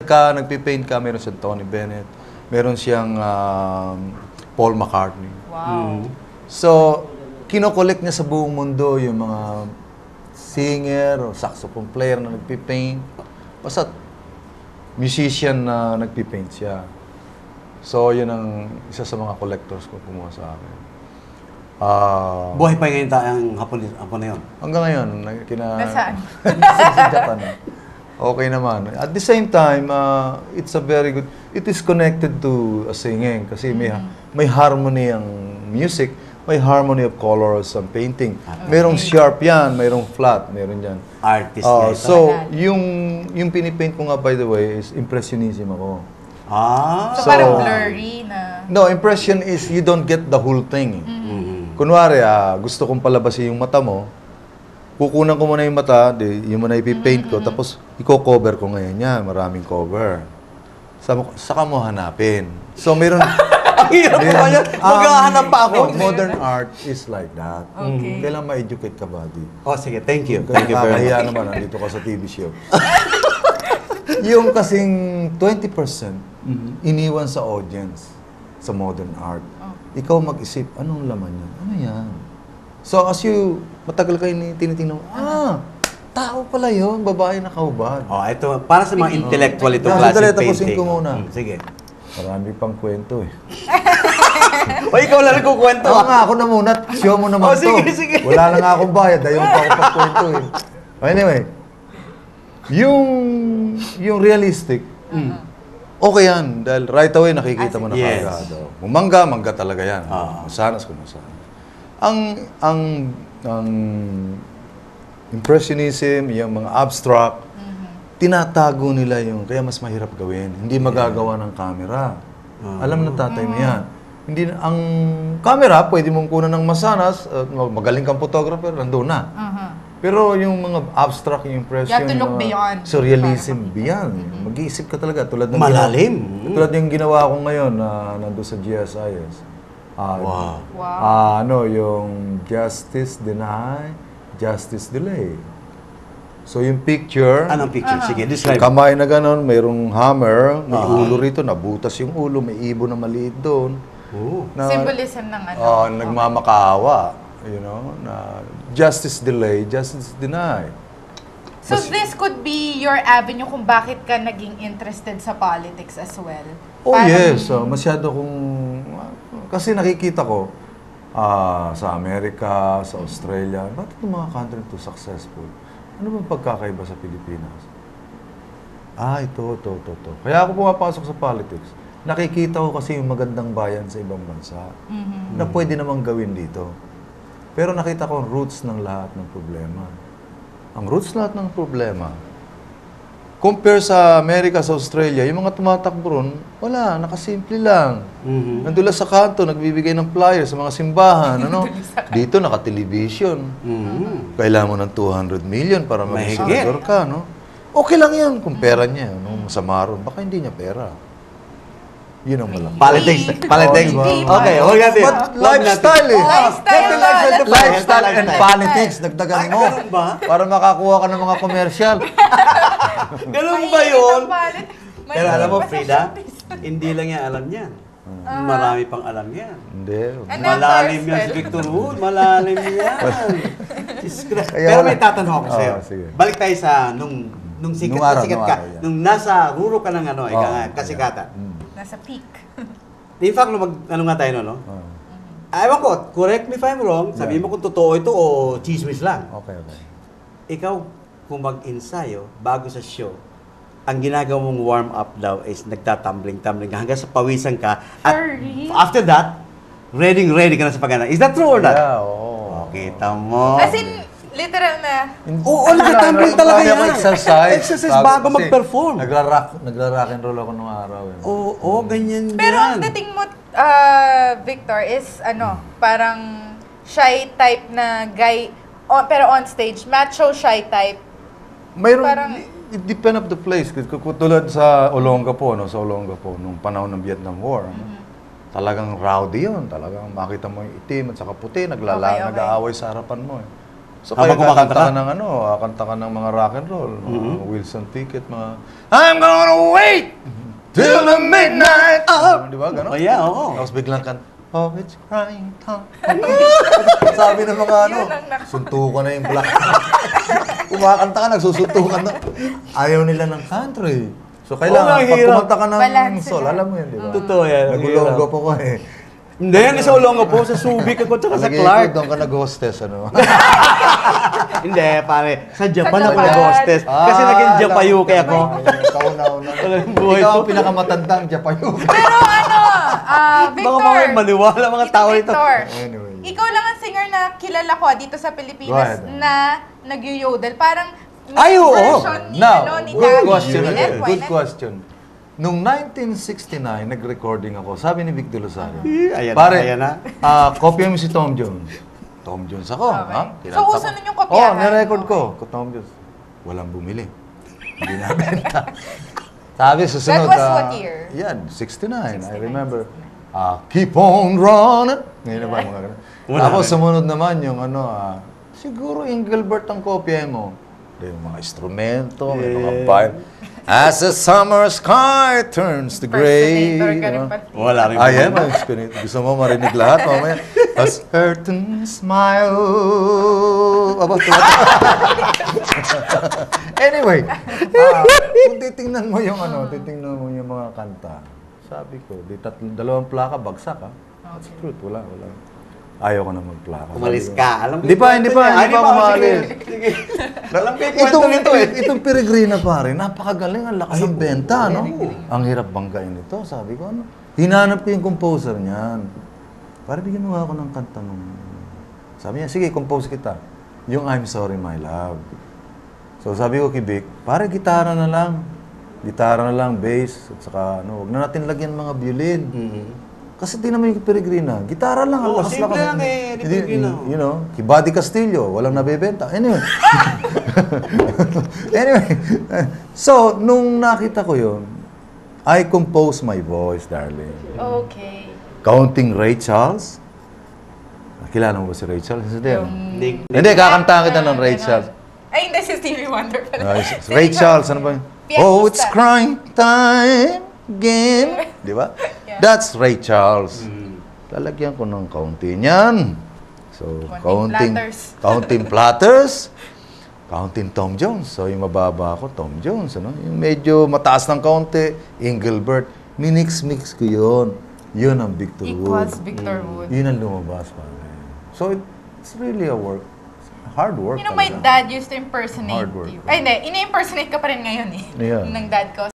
nagpipaint ka, meron siyang Tony Bennett, meron siyang Paul McCartney. Wow. So, kinokollect niya sa buong mundo yung mga singer o saxophone player na nagpipaint. Basta musician na nagpipaint siya. So, yun ang isa sa mga collectors ko kumuha sa akin. Buhay pa ngayon ang hapon na yun? Hanggang ngayon, Nasaan? sa Japan. Okay naman. At the same time, it's a very good, it is connected to singing kasi may harmony ang music, may harmony of colors ang painting. Merong sharp yan, mayroong flat, meron yan. Artist na ito. So, yung pinipaint ko nga by the way is impressionism ako. So, parang blurry na... No, impression is you don't get the whole thing. Kunwari, gusto kong palabasin yung mata mo, kukunan ko muna yung mata, yung muna ipipaint ko, tapos i-cover ko ngayon yan, maraming cover. Saka mo hanapin. So, meron... Ang hirap pa yan. Maghahanap pa ako. Modern art is like that. Okay. Kailangan ma-educate ka ba, di? Oh, sige. Thank you. Kaya Thank you very nakakahiya much. naman, nandito ka sa TV show. Yung kasing 20% iniwan sa audience sa modern art. Ikaw mag-isip, anong laman yan? Ano yan? So, as you, matagal kayo tinitingnan, tao pala yun, babae na kaubad. Oh, ito, para sa mga intellectual itong classic Sandali, painting. tapusin ko muna. Sige. Marami pang kwento eh. O, ikaw lang nagkukwento. Oo nga, ako na muna. Show mo naman to. Sige, sige. Wala na nga akong bayad. Ayaw pa ako pagkwento eh. Anyway, yung realistic, okay yan. Dahil right away nakikita mo na Yes. kagad. Mangga talaga yan. Masanas ko na sana. Ang impressionism, yung mga abstract, tinatago nila yung, kaya mas mahirap gawin. Hindi magagawa ng camera. Alam na tatay mo yan. Hindi, ang camera, pwede mong kunan ng masanas, magaling kang photographer, nandun na. Pero yung mga abstract, yung impression, You have to look beyond. surrealism, beyond. Mag-iisip ka talaga. Tulad ng Malalim. Tulad yung ginawa ko ngayon na nandun sa GSIS. Wow. Yung justice deny, justice delay. So yung picture, Anong picture? Sige, describe. kamay na gano'n, mayroong hammer, may ulo rito, nabutas yung ulo, may ibon na maliit doon. Na, Symbolism ng ano. nagmamakaawa, you know, na justice delay, justice deny. So this could be your avenue kung bakit ka naging interested sa politics as well. Oh Parang- yes, masyado kong, kasi nakikita ko, sa Amerika, sa Australia, bakit yung mga country to successful? Ano bang pagkakaiba sa Pilipinas? Ito. Kaya ako pumapasok sa politics. Nakikita ko kasi yung magandang bayan sa ibang bansa na pwede namang gawin dito. Pero nakita ko ang roots ng lahat ng problema. Ang roots lahat ng problema, compare sa Amerika, sa Australia, yung mga tumatakbo ron, wala, nakasimple lang. Nandun lang sa kanto, nagbibigay ng flyers sa mga simbahan. Dito, naka-television. Kailangan mo ng 200 million para maging Mahigit. senador ka, no? Okay lang yan kung pera niya. Masama ron. Baka hindi niya pera. Yun ang malaki. Politics. Politics. Okay, huwag natin. But lifestyle eh. Lifestyle. Lifestyle and politics. Dagdagan mo. ganun ba? Para makakuha ka ng mga commercial. Ganun ba yun? May Pero alam mo, iba sa Frida, showbiz. hindi lang yan alam yan. Marami pang alam yan. Hindi. Ano? Malalim yan si Victor Wood. Malalim yan. Pero may tatanong ako sa'yo. sige. Balik tayo sa nung sikat Nung na araw, sikat nung ka. araw, yan. Nung nasa ruro ka ng kasikatan. Nasa peak. In fact, ano nga tayo no? Ewan ko, correct me if I'm wrong, sabihin mo kung totoo ito o chismis lang. Okay. Ikaw, kung mag-ensayo bago sa show, ang ginagawa mong warm-up daw is nagtatumbling-tumbling hanggang sa pawisan ka. At Sorry. after that, ready ka na sa pagana. Is that true or not? Yeah, oo. Kita mo. As in, literal na. Oo, nagtatumbling talaga yan. Exercise. Exercise bago mag-perform. Nagra-rock and roll ako nung araw. Oo, ganyan Pero yan. ang dating mo, Victor, is parang shy type na guy, pero on stage, macho shy type. Mayroon, Parang- it depend of the place. Tulad sa Olongapo, nung panahon ng Vietnam War. Talagang rowdy yun. Talagang makita mo yung itim at saka puti, Okay. nag-aaway sa harapan mo. So kaya Habang kumakanta kakanta ka ka? ng kanta ka ng mga rock and roll, mga Wilson Pickett, mga I'm gonna wait till the midnight hour. Di ba, gano'n? Oh, yeah, oo. Tapos biglang kan, oh, it's crying time. Sabi ng mga suntukan na yung black. Kumakanta ka, nagsusuntukan na. Ayaw nila ng country. So kailangan, pag hirap. kumanta ka ng Balance soul, sila. alam mo yun, di ba? Totoo yan. ang Nagulonggo hirap. po ko eh. Hindi, hindi sa Olongo po. Sa Subic ako, tsaka sa Lagi Clark. ko, doon ka nag-hostess, ano? Hindi, pare. Sa Japan Sa ako Japan. nag-hostess. Kasi naging Japayuke ako. Kauna-una. Talagang buhay Ikaw ko. ang pinakamatandang Japayuke. Pero Victor. Baka mamaya maniwala mga tao ito. Victor, Anyway. ikaw lang ang singer na kilala ko dito sa Pilipinas Go ahead. na nag-yodel. Parang Ay, oo. version ni, Now, ni good Daddy. question Why again. not? Good question. Noong 1969, nag-recording ako. Sabi ni Vic De Rosario, Ayan, pare, ayan na. kopya mo si Tom Jones. Tom Jones ako, Okay. ha? So, Kinanta uso ko. nun yung kopyahan. nirecord Okay. ko. Tom Jones. Walang bumili. Hindi nabenta. Sabi, susunod. That was what year? Yan, 69. I remember. Keep on running. Ngayon na ba mga ganun? Wala Tapos rin. sumunod naman yung siguro Engelbert ang kopya mo. Yung mga instrumento, may mga Yeah. vibe. As the summer sky turns to gray. Impersonator ka rin Diba? pati. Wala rin. Ayan, gusto mo marinig lahat mamaya. A certain smile. Aba, anyway, kung titingnan mo yung titingnan mo yung mga kanta, sabi ko, dalawang plaka, bagsak ha. That's truth, wala. Ayaw ko na magplaka. Umalis ka. Alam ko Hindi pa, yung hindi kwento pa, niya. hindi pa ako umalis. Sige. Alam ko yung kwento nito eh. Itong Peregrina pare, napakagaling, ang lakas ng benta, no? Ang hirap banggain ito, sabi ko, hinanap ko yung composer niyan. Pare, bigyan mo nga ako ng kanta nung... Sabi niya, sige, compose kita. Yung I'm Sorry, My Love. So sabi ko kay Vic, pare, gitara na lang. Gitara na lang, bass, at saka huwag na natin lagyan mga violin. Kasi di naman yung Peregrina. Gitara lang. Oo, lakas simple lang Hindi, Peregrina. You know, kay Buddy Castillo, walang nabebenta. Anyway. Anyway. So, nung nakita ko yun, I compose my voice, darling. Okay. Counting Ray Charles. Kilala mo ba si Ray Charles? Hindi. Hindi. Kakanta kita ng Ray Charles. Ay, hindi si Stevie Wonder pala. Ray Charles, ano ba yun? Pianista. Oh, it's crying time again. Di ba? Yeah. That's Ray Charles. Lalagyan ko ng kaunti niyan. So, Counting platters. Counting platters. Counting Tom Jones. So, yung mababa ako, Tom Jones. Ano? Yung medyo mataas ng kaunti, Engelbert. Minix-mix ko yun. Yun ang Victor Wood. Equals Victor Wood. Yun ang lumabas pa. So, it's really a work. Hard work. You know, my talaga. dad used to impersonate Hard work. you. Ay, hindi. Ina-impersonate ka pa rin ngayon eh. Yeah. Ng dad ko.